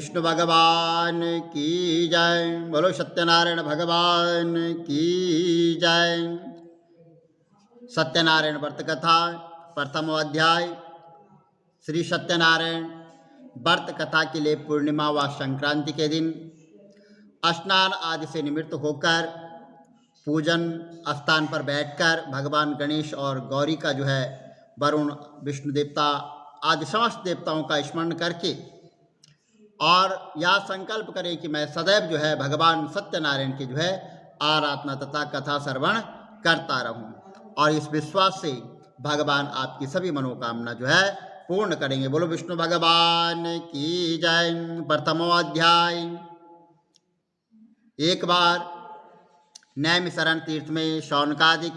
विष्णु भगवान की जय। बोलो सत्यनारायण भगवान की जय। सत्यनारायण व्रत कथा प्रथम अध्याय। श्री सत्यनारायण व्रत कथा के लिए पूर्णिमा व संक्रांति के दिन स्नान आदि से निवृत्त होकर पूजन स्थान पर बैठकर भगवान गणेश और गौरी का वरुण विष्णु देवता आदि समस्त देवताओं का स्मरण करके और यह संकल्प करें कि मैं सदैव भगवान सत्यनारायण की आराधना तथा कथा श्रवण करता रहूं, और इस विश्वास से भगवान आपकी सभी मनोकामना पूर्ण करेंगे। बोलो विष्णु भगवान की जय। प्रथमो अध्याय। एक बार नैमिषारण्य तीर्थ में शौनकादिक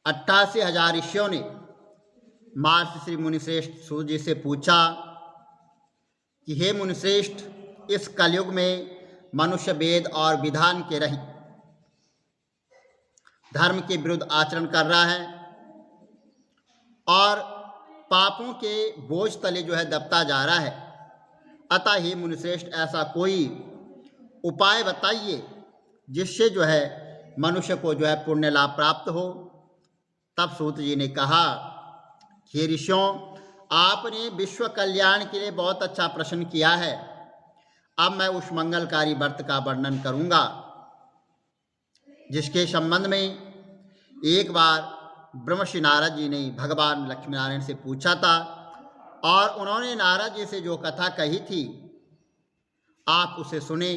88,000 ऋषियों ने महर्षि मुनिश्रेष्ठ सूत जी से पूछा कि हे मुनिश्रेष्ठ, इस कलयुग में मनुष्य वेद और विधान के रहित धर्म के विरुद्ध आचरण कर रहा है और पापों के बोझ तले दबता जा रहा है। अतः हे मुनिश्रेष्ठ, ऐसा कोई उपाय बताइए जिससे मनुष्य को पुण्य लाभ प्राप्त हो। तब सूत जी ने कहा, हे ऋषियों, आपने विश्व कल्याण के लिए बहुत अच्छा प्रश्न किया है। अब मैं उस मंगलकारी व्रत का वर्णन करूंगा जिसके संबंध में एक बार ब्रह्मर्षि नारद जी ने भगवान लक्ष्मी नारायण से पूछा था, और उन्होंने नारद जी से जो कथा कही थी आप उसे सुने।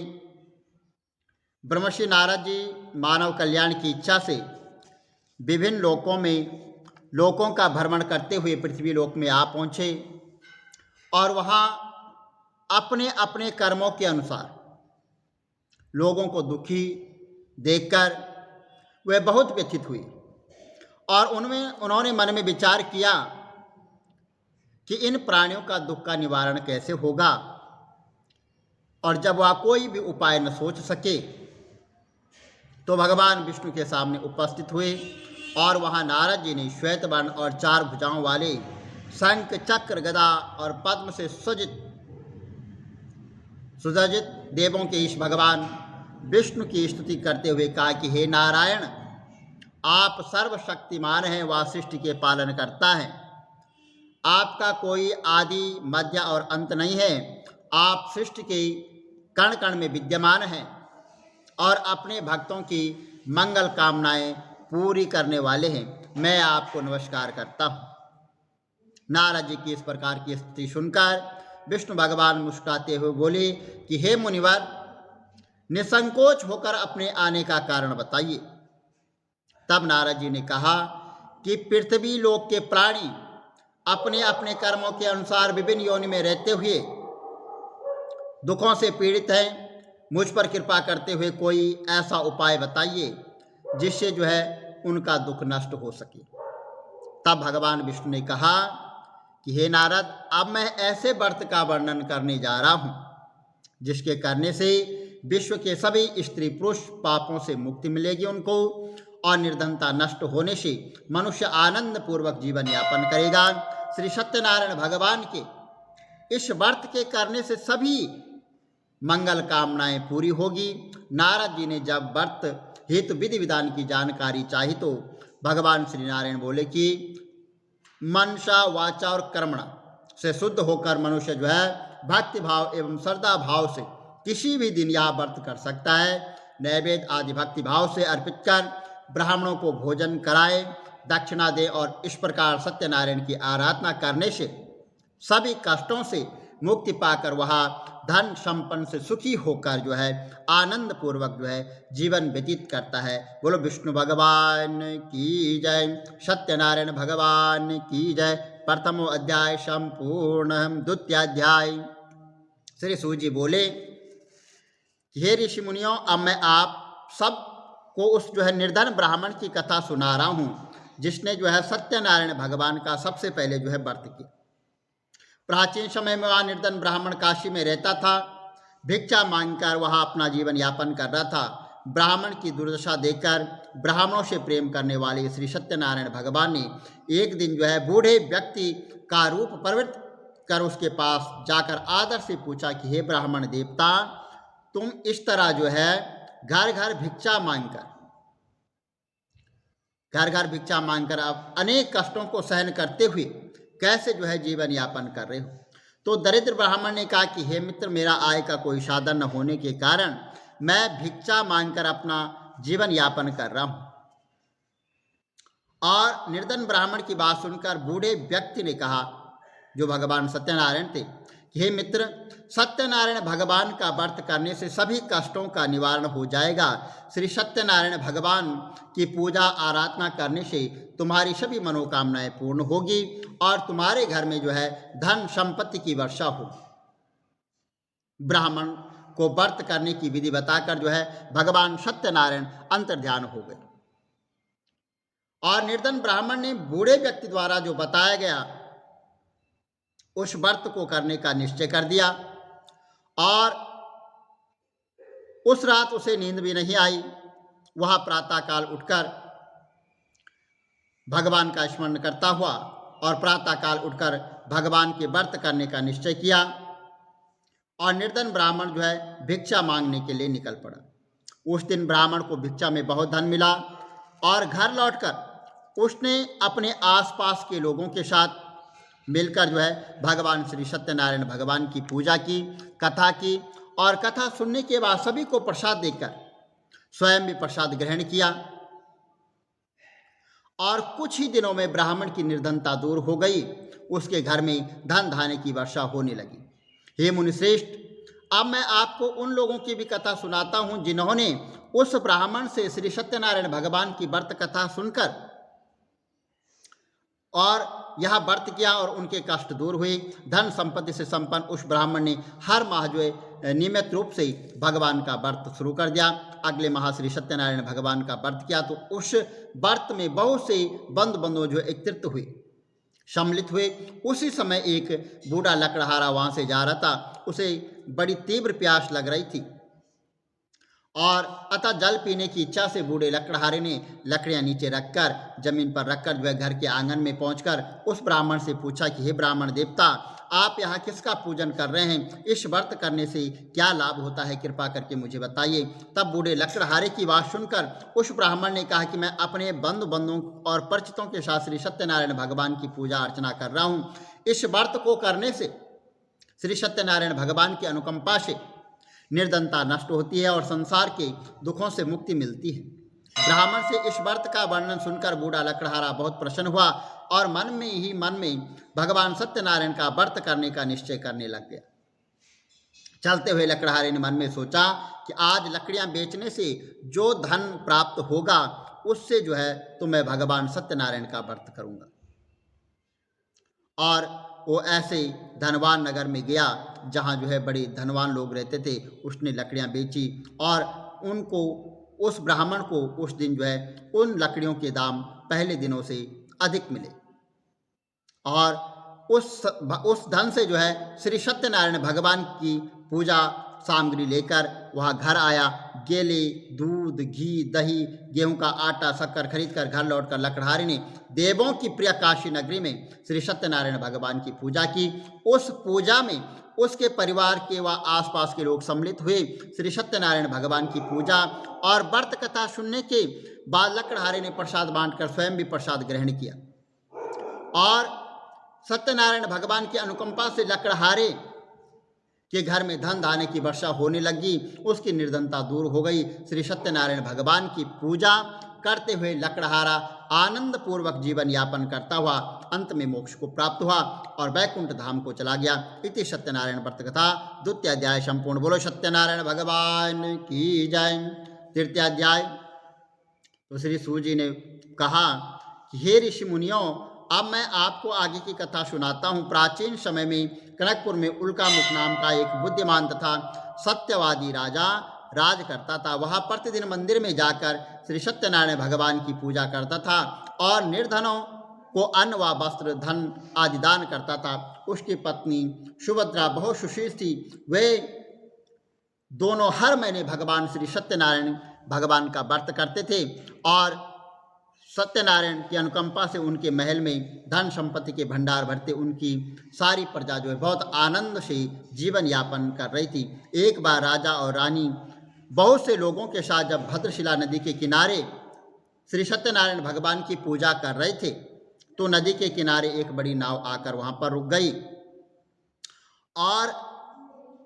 ब्रह्मर्षि नारद जी मानव कल्याण की इच्छा से विभिन्न लोकों का भ्रमण करते हुए पृथ्वी लोक में आ पहुँचे, और वहाँ अपने अपने कर्मों के अनुसार लोगों को दुखी देखकर वे बहुत व्यथित हुए, और उन्होंने मन में विचार किया कि इन प्राणियों का दुख का निवारण कैसे होगा। और जब वह कोई भी उपाय न सोच सके तो भगवान विष्णु के सामने उपस्थित हुए, और वहाँ नारद जी ने श्वेत वर्ण और 4 भुजाओं वाले शंख चक्र गदा और पद्म से सुसज्जित देवों के ईश भगवान विष्णु की स्तुति करते हुए कहा कि हे नारायण, आप सर्वशक्तिमान हैं, व सृष्टि के पालन करता है। आपका कोई आदि मध्य और अंत नहीं है। आप सृष्टि के कण कण में विद्यमान हैं और अपने भक्तों की मंगल कामनाएं पूरी करने वाले हैं। मैं आपको नमस्कार करता हूँ। नारद जी की इस प्रकार की स्तुति सुनकर विष्णु भगवान मुस्कुराते हुए बोले कि हे मुनिवर, निसंकोच होकर अपने आने का कारण बताइए। तब नारद जी ने कहा कि पृथ्वी लोक के प्राणी अपने अपने कर्मों के अनुसार विभिन्न योनि में रहते हुए दुखों से पीड़ित हैं। मुझ पर कृपा करते हुए कोई ऐसा उपाय बताइए जिससे उनका दुख नष्ट हो सके। तब भगवान विष्णु ने कहा कि हे नारद, अब मैं ऐसे व्रत का वर्णन करने जा रहा हूँ जिसके करने से विश्व के सभी स्त्री पुरुष पापों से मुक्ति मिलेगी उनको, और निर्धनता नष्ट होने से मनुष्य आनंद पूर्वक जीवन यापन करेगा। श्री सत्यनारायण भगवान के इस व्रत के करने से सभी मंगल कामनाएं पूरी होगी। नारद जी ने जब व्रत हेतु विधि विधान की जानकारी चाही तो भगवान श्री नारायण बोले कि मनसा वाचा और कर्मणा से शुद्ध होकर मनुष्य भक्ति भाव एवं श्रद्धा भाव से किसी भी दिन यह व्रत कर सकता है। नैवेद्य आदि भक्ति भाव से अर्पित कर ब्राह्मणों को भोजन कराए, दक्षिणा दे, और इस प्रकार सत्यनारायण की आराधना करने से सभी कष्टों से मुक्ति पाकर वह धन संपन्न से सुखी होकर आनंद पूर्वक जीवन व्यतीत करता है। बोलो विष्णु भगवान की जय। सत्यनारायण भगवान की जय। प्रथमो अध्याय संपूर्ण। द्वितीयाध्याय। श्री सूत जी बोले, हे ऋषि मुनियों, अब मैं आप सब को उस निर्धन ब्राह्मण की कथा सुना रहा हूँ जिसने सत्यनारायण भगवान का सबसे पहले व्रत किया। प्राचीन समय में वह निर्धन ब्राह्मण काशी में रहता था। भिक्षा मांगकर वह अपना जीवन यापन कर रहा था। ब्राह्मण की दुर्दशा देखकर ब्राह्मणों से प्रेम करने वाले श्री सत्यनारायण भगवान ने एक दिन बूढ़े व्यक्ति का रूप प्रवृत्त कर उसके पास जाकर आदर से पूछा कि हे ब्राह्मण देवता, तुम इस तरह जो है घर घर भिक्षा मांगकर अब अनेक कष्टों को सहन करते हुए कैसे जो है जीवन यापन कर रहे हो। तो दरिद्र ब्राह्मण ने कहा कि हे मित्र, मेरा आय का कोई साधन न होने के कारण मैं भिक्षा मांगकर अपना जीवन यापन कर रहा हूं। और निर्धन ब्राह्मण की बात सुनकर बूढ़े व्यक्ति ने कहा, जो भगवान सत्यनारायण थे, कि हे मित्र, सत्यनारायण भगवान का व्रत करने से सभी कष्टों का निवारण हो जाएगा। श्री सत्यनारायण भगवान की पूजा आराधना करने से तुम्हारी सभी मनोकामनाएं पूर्ण होगी और तुम्हारे घर में जो है धन संपत्ति की वर्षा होगी। ब्राह्मण को व्रत करने की विधि बताकर जो है भगवान सत्यनारायण अंतर्ध्यान हो गए और निर्धन ब्राह्मण ने बूढ़े व्यक्ति द्वारा जो बताया गया उस व्रत को करने का निश्चय कर दिया। और उस रात उसे नींद भी नहीं आई। वह प्रातःकाल उठकर भगवान का स्मरण करता हुआ और प्रातःकाल उठकर भगवान के व्रत करने का निश्चय किया और निर्धन ब्राह्मण जो है भिक्षा मांगने के लिए निकल पड़ा। उस दिन ब्राह्मण को भिक्षा में बहुत धन मिला और घर लौटकर उसने अपने आसपास के लोगों के साथ मिलकर जो है भगवान श्री सत्यनारायण भगवान की पूजा की, कथा की और कथा सुनने के बाद सभी को प्रसाद देकर स्वयं भी प्रसाद ग्रहण किया। और कुछ ही दिनों में ब्राह्मण की निर्धनता दूर हो गई, उसके घर में धन धान्य की वर्षा होने लगी। हे मुनिश्रेष्ठ, अब मैं आपको उन लोगों की भी कथा सुनाता हूँ जिन्होंने उस ब्राह्मण से श्री सत्यनारायण भगवान की व्रत कथा सुनकर और यह व्रत किया और उनके कष्ट दूर हुए। धन संपत्ति से संपन्न उस ब्राह्मण ने हर माह जो है नियमित रूप से भगवान का व्रत शुरू कर दिया। अगले माह श्री सत्यनारायण भगवान का व्रत किया तो उस व्रत में बहुत से बंधु जो एकत्रित हुए, सम्मिलित हुए। उसी समय एक बूढ़ा लकड़हारा वहाँ से जा रहा था। उसे बड़ी तीव्र प्यास लग रही थी और अतः जल पीने की इच्छा से बूढ़े लकड़हारे ने लकड़ियां नीचे रखकर जमीन पर रखकर जो है घर के आंगन में पहुंचकर उस ब्राह्मण से पूछा कि हे ब्राह्मण देवता, आप यहाँ किसका पूजन कर रहे हैं? इस व्रत करने से क्या लाभ होता है? कृपा करके मुझे बताइए। तब बूढ़े लकड़हारे की बात सुनकर उस ब्राह्मण ने कहा कि मैं अपने बंधुओं और परिचितों के साथ श्री सत्यनारायण भगवान की पूजा अर्चना कर रहा हूँ। इस व्रत को करने से श्री सत्यनारायण भगवान की अनुकंपा से निर्धनता नष्ट होती है और संसार के दुखों से मुक्ति मिलती है। ब्राह्मण से इस व्रत का वर्णन सुनकर बूढ़ा लकड़हारा बहुत प्रसन्न हुआ और मन में भगवान सत्यनारायण का व्रत करने का निश्चय करने लग गया। चलते हुए लकड़हारे ने मन में सोचा कि आज लकड़ियां बेचने से जो धन प्राप्त होगा उससे जो है तो मैं भगवान सत्यनारायण का व्रत करूंगा। और वो ऐसे धनवान नगर में गया जहाँ जो है बड़े धनवान लोग रहते थे। उसने लकड़ियाँ बेची और उनको उस ब्राह्मण को उस दिन जो है उन लकड़ियों के दाम पहले दिनों से अधिक मिले और उस धन से जो है श्री सत्यनारायण भगवान की पूजा सामग्री लेकर वह घर आया। केले, दूध, घी, दही, गेहूं का आटा, शक्कर खरीद कर घर लौटकर लकड़हारे ने देवों की प्रिय काशी नगरी में श्री सत्यनारायण भगवान की पूजा की। उस पूजा में उसके परिवार के व आसपास के लोग सम्मिलित हुए। श्री सत्यनारायण भगवान की पूजा और व्रत कथा सुनने के बाद लकड़हारे ने प्रसाद बांटकर स्वयं भी प्रसाद ग्रहण किया और सत्यनारायण भगवान की अनुकंपा से लकड़हारे के घर में धन धान्य की वर्षा होने लगी। उसकी निर्धनता दूर हो गई। श्री सत्यनारायण भगवान की पूजा करते हुए लकड़हारा आनंद पूर्वक जीवन यापन करता हुआ अंत में मोक्ष को प्राप्त हुआ और वैकुंठ धाम को चला गया। इति सत्यनारायण व्रत कथा द्वितीय अध्याय संपूर्ण। बोलो सत्यनारायण भगवान की जय। तृतीय अध्याय। तो श्री सूत जी ने कहा कि हे ऋषि मुनियों, अब मैं आपको आगे की कथा सुनाता हूँ। प्राचीन समय में कनकपुर में उल्कामुख नाम का एक बुद्धिमान तथा सत्यवादी राजा राज करता था। वह प्रतिदिन मंदिर में जाकर श्री सत्यनारायण भगवान की पूजा करता था और निर्धनों को अन्न व वस्त्र, धन आदि दान करता था। उसकी पत्नी सुभद्रा बहुत सुशील थी। वे दोनों हर महीने भगवान श्री सत्यनारायण भगवान का व्रत करते थे और सत्यनारायण की अनुकंपा से उनके महल में धन संपत्ति के भंडार भरते उनकी सारी प्रजा जो है बहुत आनंद से जीवन यापन कर रही थी। एक बार राजा और रानी बहुत से लोगों के साथ जब भद्रशिला नदी के किनारे श्री सत्यनारायण भगवान की पूजा कर रहे थे तो नदी के किनारे एक बड़ी नाव आकर वहाँ पर रुक गई और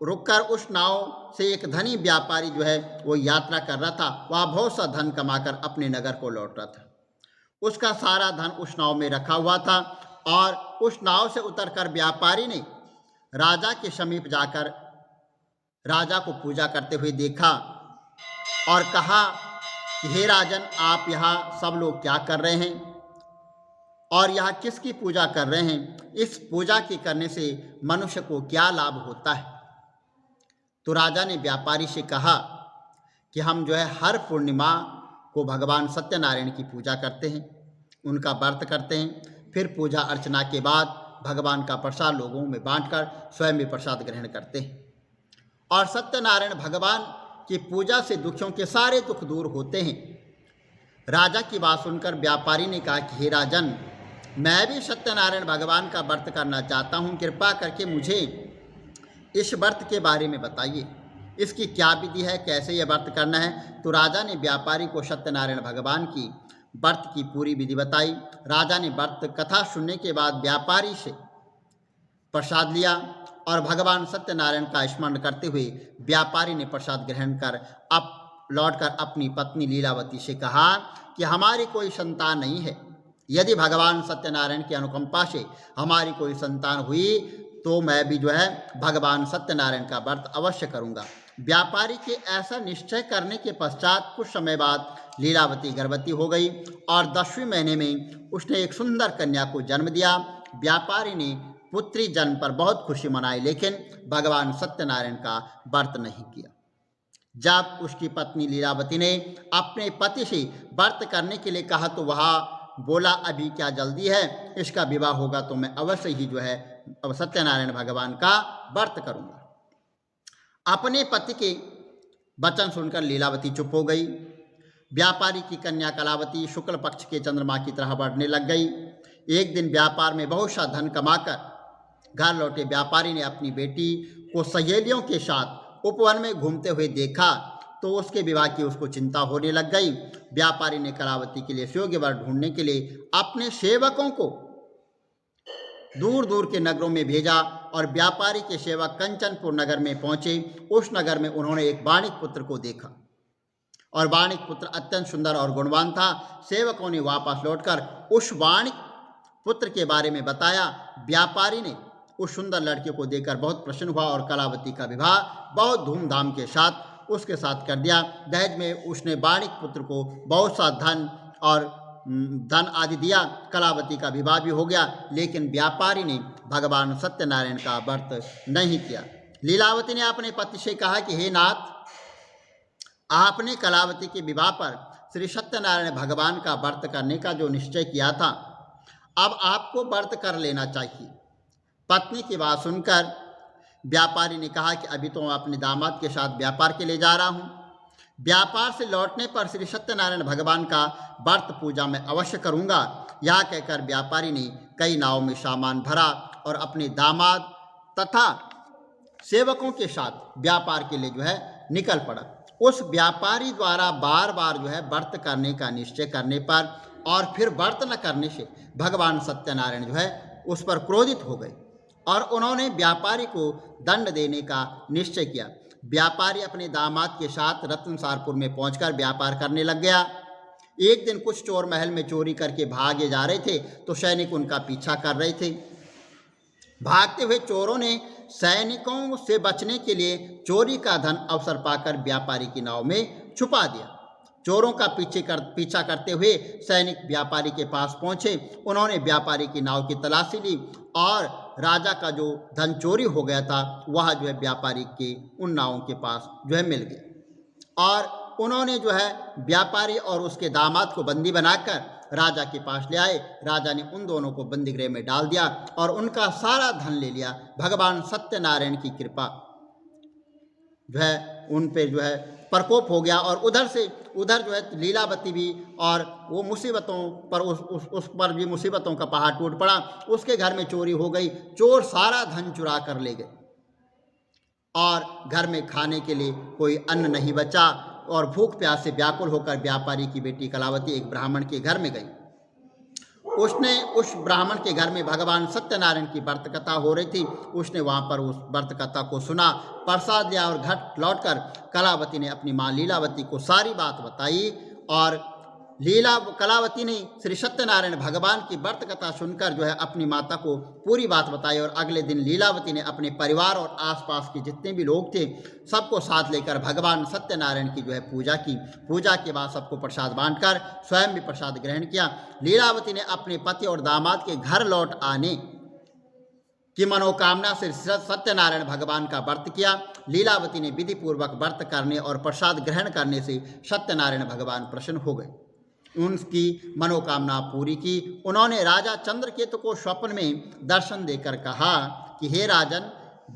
रुककर उस नाव से एक धनी व्यापारी जो है वो यात्रा कर रहा था। वह बहुत सा धन कमाकर अपने नगर को लौट रहा था। उसका सारा धन उस नाव में रखा हुआ था और उस नाव से उतरकर व्यापारी ने राजा के समीप जाकर राजा को पूजा करते हुए देखा और कहा कि हे राजन, आप यहाँ सब लोग क्या कर रहे हैं और यहाँ किसकी पूजा कर रहे हैं? इस पूजा के करने से मनुष्य को क्या लाभ होता है? तो राजा ने व्यापारी से कहा कि हम जो है हर पूर्णिमा को भगवान सत्यनारायण की पूजा करते हैं, उनका व्रत करते हैं, फिर पूजा अर्चना के बाद भगवान का प्रसाद लोगों में बांटकर स्वयं भी प्रसाद ग्रहण करते हैं। और सत्यनारायण भगवान की पूजा से दुखियों के सारे दुख दूर होते हैं। राजा की बात सुनकर व्यापारी ने कहा कि हे राजन, मैं भी सत्यनारायण भगवान का व्रत करना चाहता हूँ, कृपा करके मुझे इस व्रत के बारे में बताइए, इसकी क्या विधि है, कैसे यह व्रत करना है? तो राजा ने व्यापारी को सत्यनारायण भगवान की व्रत की पूरी विधि बताई। राजा ने व्रत कथा सुनने के बाद व्यापारी से प्रसाद लिया और भगवान सत्यनारायण का स्मरण करते हुए व्यापारी ने प्रसाद ग्रहण कर लौटकर अपनी पत्नी लीलावती से कहा कि हमारी कोई संतान नहीं है, यदि भगवान सत्यनारायण की अनुकंपा से हमारी कोई संतान हुई तो मैं भी जो है भगवान सत्यनारायण का व्रत अवश्य करूंगा। व्यापारी के ऐसा निश्चय करने के पश्चात कुछ समय बाद लीलावती गर्भवती हो गई और 10वें महीने में उसने एक सुंदर कन्या को जन्म दिया। व्यापारी ने पुत्री जन्म पर बहुत खुशी मनाई, लेकिन भगवान सत्यनारायण का व्रत नहीं किया। जब उसकी पत्नी लीलावती ने अपने पति से व्रत करने के लिए कहा तो वह बोला, अभी क्या जल्दी है, इसका विवाह होगा तो मैं अवश्य ही जो है सत्यनारायण भगवान का व्रत करूंगा। अपने पति के वचन सुनकर लीलावती चुप हो गई। व्यापारी की कन्या कलावती शुक्ल पक्ष के चंद्रमा की तरह बढ़ने लग गई। एक दिन व्यापार में बहुत सा धन कमाकर घर लौटे व्यापारी ने अपनी बेटी को सहेलियों के साथ उपवन में घूमते हुए देखा तो उसके विवाह की उसको चिंता होने लग गई। व्यापारी ने कलावती के लिए योग्य वर ढूंढने के लिए अपने सेवकों को दूर दूर के नगरों में भेजा और व्यापारी के सेवक कंचनपुर नगर में पहुंचे। उस नगर में उन्होंने एक वाणिक पुत्र को देखा और वाणिक पुत्र अत्यंत सुंदर और गुणवान था। सेवकों ने वापस लौटकर उस वाणिक पुत्र के बारे में बताया। व्यापारी ने उस सुंदर लड़के को देखकर बहुत प्रसन्न हुआ और कलावती का विवाह बहुत धूमधाम के साथ उसके साथ कर दिया। दहेज में उसने वाणिक पुत्र को बहुत सा धन आदि दिया। कलावती का विवाह भी हो गया, लेकिन व्यापारी ने भगवान सत्यनारायण का व्रत नहीं किया। लीलावती ने अपने पति से कहा कि हे नाथ, आपने कलावती के विवाह पर श्री सत्यनारायण भगवान का व्रत करने का जो निश्चय किया था, अब आपको व्रत कर लेना चाहिए। पत्नी की बात सुनकर व्यापारी ने कहा कि अभी तो मैं अपने दामाद के साथ व्यापार के लिए जा रहा हूँ, व्यापार से लौटने पर श्री सत्यनारायण भगवान का व्रत पूजा मैं अवश्य करूँगा। यह कहकर व्यापारी ने कई नावों में सामान भरा और अपने दामाद तथा सेवकों के साथ व्यापार के लिए जो है निकल पड़ा। उस व्यापारी द्वारा बार बार जो है व्रत करने का निश्चय करने पर और फिर व्रत न करने से भगवान सत्यनारायण जो है उस पर क्रोधित हो गए और उन्होंने व्यापारी को दंड देने का निश्चय किया। व्यापारी अपने दामाद के साथ रत्नसारपुर में पहुंचकर व्यापार करने लग गया। एक दिन कुछ चोर महल में चोरी करके भागे जा रहे थे तो सैनिक उनका पीछा कर रहे थे। भागते हुए चोरों ने सैनिकों से बचने के लिए चोरी का धन अवसर पाकर व्यापारी की नाव में छुपा दिया। चोरों का पीछा करते हुए सैनिक व्यापारी के पास पहुंचे। उन्होंने व्यापारी की नाव की तलाशी ली और राजा का जो धन चोरी हो गया था वह जो है व्यापारी के उन नावों के पास जो है मिल गया और उन्होंने जो है व्यापारी और उसके दामाद को बंदी बनाकर राजा के पास ले आए। राजा ने उन दोनों को बंदी गृह में डाल दिया और उनका सारा धन ले लिया। भगवान सत्यनारायण की कृपा जो है उन पे जो है प्रकोप हो गया और उधर से उधर जो है लीलावती भी, और वो मुसीबतों पर उस पर भी मुसीबतों का पहाड़ टूट पड़ा। उसके घर में चोरी हो गई, चोर सारा धन चुरा कर ले गए और घर में खाने के लिए कोई अन्न नहीं बचा, और भूख प्यास से व्याकुल होकर व्यापारी की बेटी कलावती एक ब्राह्मण के घर में गई। उसने उस ब्राह्मण के घर में भगवान सत्यनारायण की व्रत कथा हो रही थी। उसने वहाँ पर उस व्रत कथा को सुना, प्रसाद लिया और घर लौटकर कलावती ने अपनी माँ लीलावती को सारी बात बताई। और कलावती ने श्री सत्यनारायण भगवान की व्रत कथा सुनकर जो है अपनी माता को पूरी बात बताई। और अगले दिन लीलावती ने अपने परिवार और आसपास के जितने भी लोग थे सबको साथ लेकर भगवान सत्यनारायण की जो है पूजा की। पूजा के बाद सबको प्रसाद बांटकर स्वयं भी प्रसाद ग्रहण किया। लीलावती ने अपने पति और दामाद के घर लौट आने की मनोकामना से सत्यनारायण भगवान का व्रत किया। लीलावती ने विधि पूर्वक व्रत करने और प्रसाद ग्रहण करने से सत्यनारायण भगवान प्रसन्न हो गए, उनकी मनोकामना पूरी की। उन्होंने राजा चंद्रकेतु को स्वप्न में दर्शन देकर कहा कि हे राजन,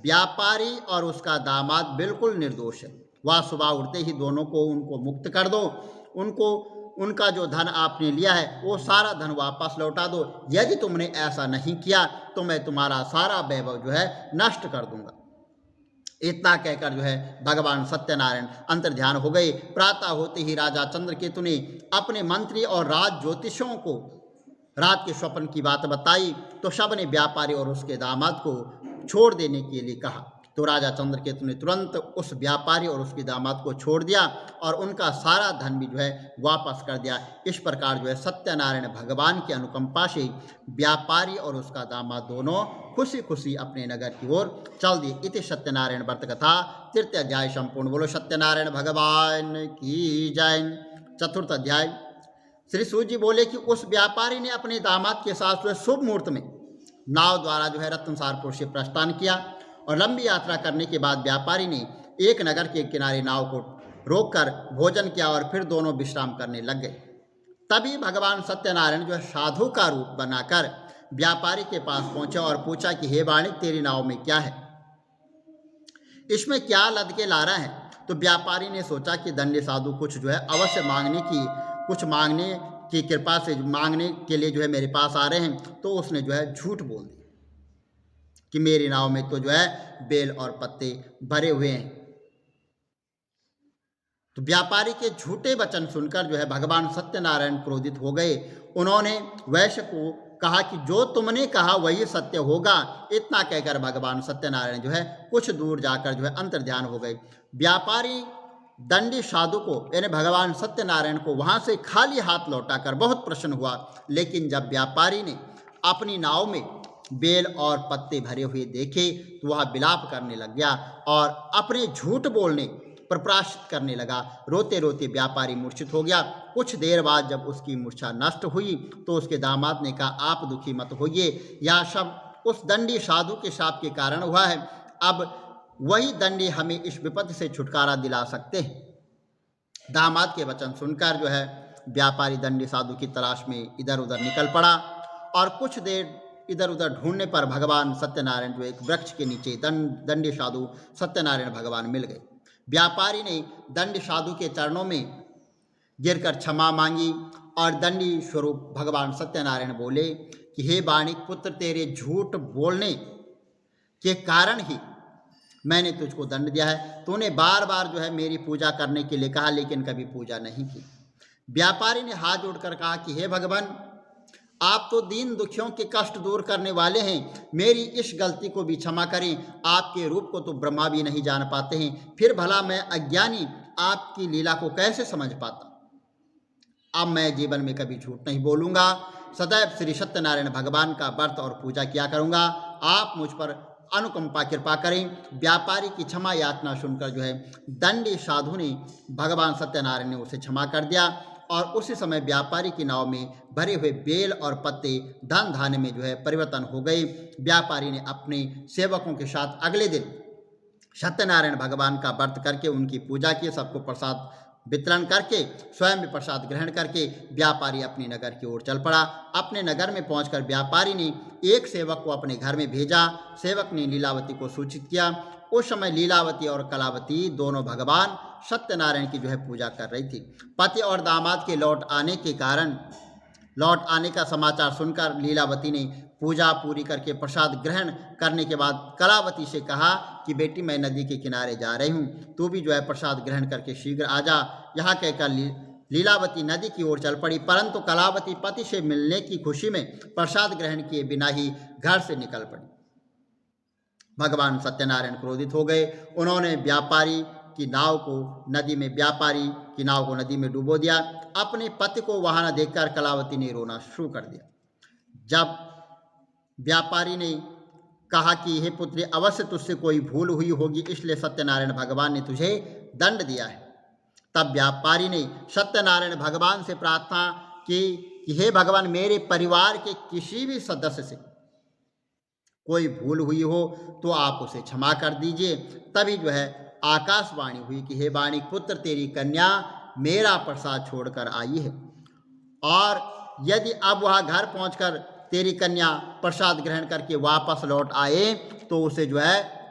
व्यापारी और उसका दामाद बिल्कुल निर्दोष है। वह सुबह उठते ही दोनों को उनको मुक्त कर दो। उनका जो धन आपने लिया है वो सारा धन वापस लौटा दो। यदि तुमने ऐसा नहीं किया तो मैं तुम्हारा सारा वैभव जो है नष्ट कर दूंगा। इतना कहकर जो है भगवान सत्यनारायण अंतर्ध्यान हो गए। प्रातः होते ही राजा चंद्रकेतु ने अपने मंत्री और राज ज्योतिषों को रात के स्वप्न की बात बताई, तो सब ने व्यापारी और उसके दामाद को छोड़ देने के लिए कहा। तो राजा चंद्रकेतु ने तुरंत उस व्यापारी और उसके दामाद को छोड़ दिया और उनका सारा धन भी जो है वापस कर दिया। इस प्रकार जो है सत्यनारायण भगवान की अनुकंपा से व्यापारी और उसका दामाद दोनों खुशी खुशी अपने नगर की ओर चल दिए। इति सत्यनारायण व्रत कथा तृतीय अध्याय संपूर्ण। बोलो सत्यनारायण भगवान की जय। चतुर्थ अध्याय। श्री सूत जी बोले कि उस व्यापारी ने अपने दामाद के साथ जो है शुभ मुहूर्त में नाव द्वारा जो है रत्नसारपुर से प्रस्थान किया, और लंबी यात्रा करने के बाद व्यापारी ने एक नगर के किनारे नाव को रोककर भोजन किया और फिर दोनों विश्राम करने लग गए। तभी भगवान सत्यनारायण जो है साधु का रूप बनाकर व्यापारी के पास पहुंचे और पूछा कि हे वाणिक, तेरी नाव में क्या है, इसमें क्या लद के ला रहा है। तो व्यापारी ने सोचा कि दंडी साधु कुछ जो है अवश्य मांगने की कृपा से मांगने के लिए जो है मेरे पास आ रहे हैं। तो उसने जो है झूठ बोल दिया कि मेरी नाव में तो जो है बेल और पत्ते भरे हुए हैं। तो व्यापारी के झूठे वचन सुनकर जो है भगवान सत्यनारायण क्रोधित हो गए। उन्होंने वैश्य को कहा कि जो तुमने कहा वही सत्य होगा। इतना कहकर भगवान सत्यनारायण जो है कुछ दूर जाकर जो है अंतर्ध्यान हो गए। व्यापारी दंडी साधु को यानी भगवान सत्यनारायण को वहां से खाली हाथ लौटाकर बहुत प्रसन्न हुआ। लेकिन जब व्यापारी ने अपनी नाव में बेल और पत्ते भरे हुए देखे तो वह विलाप करने लग गया और अपने झूठ बोलने पर प्रायश्चित करने लगा। रोते रोते व्यापारी मूर्छित हो गया। कुछ देर बाद जब उसकी मूर्छा नष्ट हुई तो उसके दामाद ने कहा, आप दुखी मत होइए, यह सब उस दंडी साधु के शाप के कारण हुआ है। अब वही दंडी हमें इस विपत्ति से छुटकारा दिला सकते हैं। दामाद के वचन सुनकर जो है व्यापारी दंडी साधु की तलाश में इधर उधर निकल पड़ा, और कुछ देर इधर उधर ढूंढने पर भगवान सत्यनारायण जो एक वृक्ष के नीचे दंडी साधु सत्यनारायण भगवान मिल गए। व्यापारी ने दंडी साधु के चरणों में गिरकर क्षमा मांगी और दंडी स्वरूप भगवान सत्यनारायण बोले कि हे वाणिक पुत्र, तेरे झूठ बोलने के कारण ही मैंने तुझको दंड दिया है। तूने बार बार जो है मेरी पूजा करने के लिए कहा लेकिन कभी पूजा नहीं की। व्यापारी ने हाथ जोड़कर कहा कि हे भगवान, आप तो दीन दुखियों के कष्ट दूर करने वाले हैं, मेरी इस गलती को भी क्षमा करें। आपके रूप को तो ब्रह्मा भी नहीं जान पाते हैं, फिर भला मैं अज्ञानी आपकी लीला को कैसे समझ पाता। अब मैं जीवन में कभी झूठ नहीं बोलूँगा, सदैव श्री सत्यनारायण भगवान का व्रत और पूजा किया करूँगा। आप मुझ पर अनुकंपा कृपा करें। व्यापारी की क्षमा याचना सुनकर जो है दंडी साधु ने भगवान सत्यनारायण ने उसे क्षमा कर दिया, और उसी समय व्यापारी की नाव में भरे हुए बेल और पत्ते धन धान्य में जो है परिवर्तन हो गए। व्यापारी ने अपने सेवकों के साथ अगले दिन सत्यनारायण भगवान का व्रत करके उनकी पूजा की, सबको प्रसाद वितरण करके स्वयं भी प्रसाद ग्रहण करके व्यापारी अपने नगर की ओर चल पड़ा। अपने नगर में पहुंचकर व्यापारी ने एक सेवक को अपने घर में भेजा। सेवक ने लीलावती को सूचित किया। उस समय लीलावती और कलावती दोनों भगवान सत्यनारायण की जो है पूजा कर रही थी। पति और दामाद के लौट आने का समाचार सुनकर लीलावती ने पूजा पूरी करके प्रसाद ग्रहण करने के बाद कलावती से कहा कि बेटी, मैं नदी के किनारे जा रही हूँ, तू भी जो है प्रसाद ग्रहण करके शीघ्र आ जा। यहाँ कहकर लीलावती नदी की ओर चल पड़ी, परंतु कलावती पति से मिलने की खुशी में प्रसाद ग्रहण किए बिना ही घर से निकल पड़ी। भगवान सत्यनारायण क्रोधित हो गए। उन्होंने व्यापारी की नाव को नदी में डुबो दिया। अपने पति को वहां न देखकर कलावती ने रोना शुरू कर दिया। जब व्यापारी ने कहा कि हे पुत्री, अवश्य तुझसे कोई भूल हुई होगी, इसलिए सत्यनारायण भगवान ने तुझे दंड दिया है। तब व्यापारी ने सत्यनारायण भगवान से प्रार्थना की कि हे भगवान, मेरे परिवार के किसी भी सदस्य से कोई भूल हुई हो तो आप उसे क्षमा कर दीजिए। तभी जो है आकाशवाणी हुई कि हे वाणी पुत्र, तेरी कन्या मेरा प्रसाद छोड़कर आई है, और यदि अब वह घर पहुंचकर तेरी कन्या प्रसाद ग्रहण करके वापस लौट आए तो उसे जो है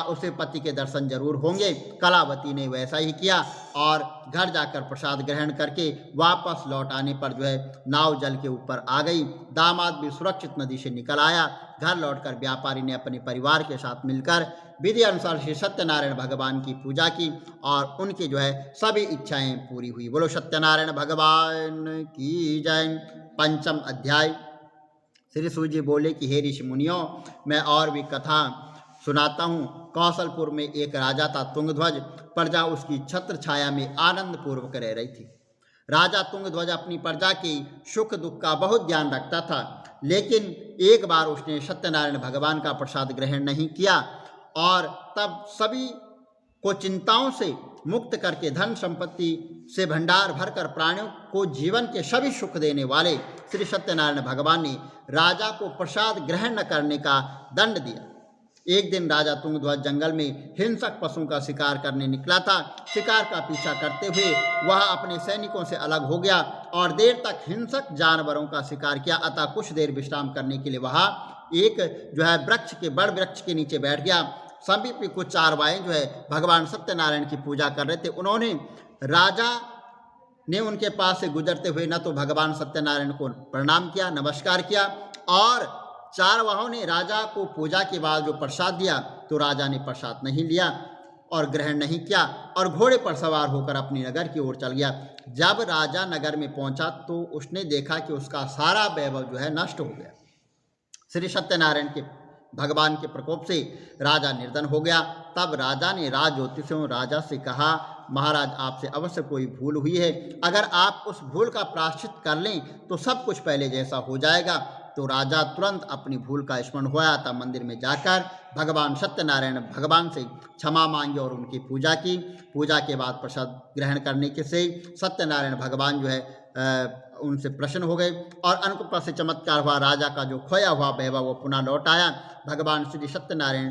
उसे पति के दर्शन जरूर होंगे। कलावती ने वैसा ही किया और घर जाकर प्रसाद ग्रहण करके वापस लौट आने पर जो है नाव जल के ऊपर आ गई। दामाद भी सुरक्षित नदी से निकल आया। घर लौटकर व्यापारी ने अपने परिवार के साथ मिलकर विधि अनुसार श्री सत्यनारायण भगवान की पूजा की और उनकी जो है सभी इच्छाएं पूरी हुई। बोलो सत्यनारायण भगवान की जय। पंचम अध्याय। श्री सूर्य जी बोले कि हे ऋषि मुनियों, मैं और भी कथा सुनाता हूँ। कौशलपुर में एक राजा था तुंगध्वज। प्रजा उसकी छत्र छाया में आनंद पूर्वक रह रही थी। राजा तुंगध्वज अपनी प्रजा के सुख दुख का बहुत ध्यान रखता था, लेकिन एक बार उसने सत्यनारायण भगवान का प्रसाद ग्रहण नहीं किया और तब सभी को चिंताओं से मुक्त करके धन संपत्ति से भंडार भरकर प्राणियों को जीवन के सभी सुख देने वाले श्री सत्यनारायण भगवान ने राजा को प्रसाद ग्रहण न करने का दंड दिया। एक दिन राजा तुंगध्वज जंगल में हिंसक पशुओं का शिकार करने निकला था। शिकार का पीछा करते हुए वह अपने सैनिकों से अलग हो गया और देर तक हिंसक जानवरों का शिकार किया। अतः कुछ देर विश्राम करने के लिए वह एक जो है बड़ वृक्ष के नीचे बैठ गया। समीप में कुछ चारवाएं जो है भगवान सत्यनारायण की पूजा कर रहे थे। उन्होंने राजा ने उनके पास से गुजरते हुए न तो भगवान सत्यनारायण को प्रणाम किया, नमस्कार किया, और चारवाहों ने राजा को पूजा के बाद जो प्रसाद दिया तो राजा ने प्रसाद नहीं लिया और ग्रहण नहीं किया और घोड़े पर सवार होकर अपनी नगर की ओर चल गया। जब राजा नगर में पहुंचा तो उसने देखा कि उसका सारा वैभव जो है नष्ट हो गया। श्री सत्यनारायण के भगवान के प्रकोप से राजा निर्धन हो गया। तब राजा ने राज ज्योतिषियों राजा से कहा, महाराज, आपसे अवश्य कोई भूल हुई है। अगर आप उस भूल का प्रायश्चित कर लें तो सब कुछ पहले जैसा हो जाएगा। तो राजा तुरंत अपनी भूल का स्मरण हुआ था मंदिर में जाकर भगवान सत्यनारायण भगवान से क्षमा मांगी और उनकी पूजा की। पूजा के बाद प्रसाद ग्रहण करने के से सत्यनारायण भगवान जो है उनसे प्रसन्न हो गए और अनुकंपा से चमत्कार हुआ। राजा का जो खोया हुआ वैभव वो पुनः लौट आया। भगवान श्री सत्यनारायण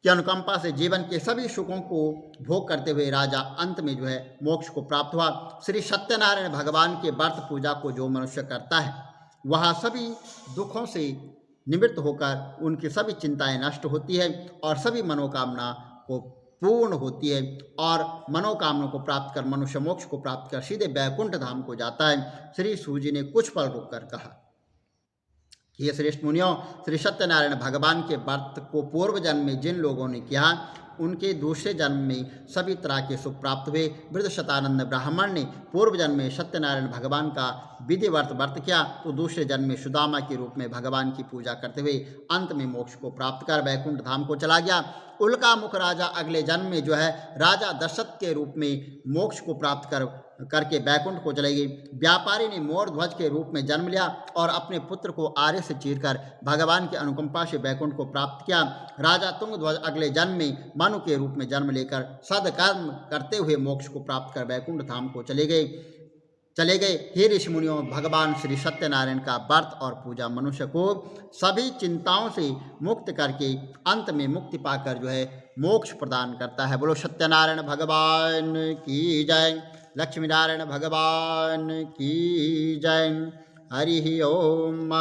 की अनुकंपा से जीवन के सभी सुखों को भोग करते हुए राजा अंत में जो है मोक्ष को प्राप्त हुआ। श्री सत्यनारायण भगवान के व्रत पूजा को जो मनुष्य करता है वह सभी दुखों से निवृत्त होकर उनकी सभी चिंताएं नष्ट होती है और सभी मनोकामना को पूर्ण होती है और मनोकामना को प्राप्त कर मनुष्य मोक्ष को प्राप्त कर सीधे वैकुंठ धाम को जाता है। श्री सूर्य जी ने कुछ पल रुककर कहा कि ये श्रेष्ठ मुनियों, श्री सत्यनारायण भगवान के व्रत को पूर्व जन्म में जिन लोगों ने किया उनके दूसरे जन्म में सभी तरह के सुख प्राप्त हुए। वृद्ध शतानंद ब्राह्मण ने पूर्व जन्म में सत्यनारायण भगवान का विधिवत व्रत किया तो दूसरे जन्म में सुदामा के रूप में भगवान की पूजा करते हुए अंत में मोक्ष को प्राप्त कर वैकुंठ धाम को चला गया। उल्का मुख राजा अगले जन्म में जो है राजा दशरथ के रूप में मोक्ष को प्राप्त करके बैकुंठ को चले गई। व्यापारी ने मोर ध्वज के रूप में जन्म लिया और अपने पुत्र को आर्य से चीरकर भगवान की अनुकंपा से बैकुंठ को प्राप्त किया। राजा तुंगध्वज अगले जन्म में मनु के रूप में जन्म लेकर सदकर्म करते हुए मोक्ष को प्राप्त कर बैकुंठ धाम को चले गए। हे ऋषि मुनियों, भगवान श्री सत्यनारायण का व्रत और पूजा मनुष्य को सभी चिंताओं से मुक्त करके अंत में मुक्ति पाकर जो है मोक्ष प्रदान करता है। बोलो सत्यनारायण भगवान की जय। लक्ष्मी नारायण भगवान की जय। हरि ओम।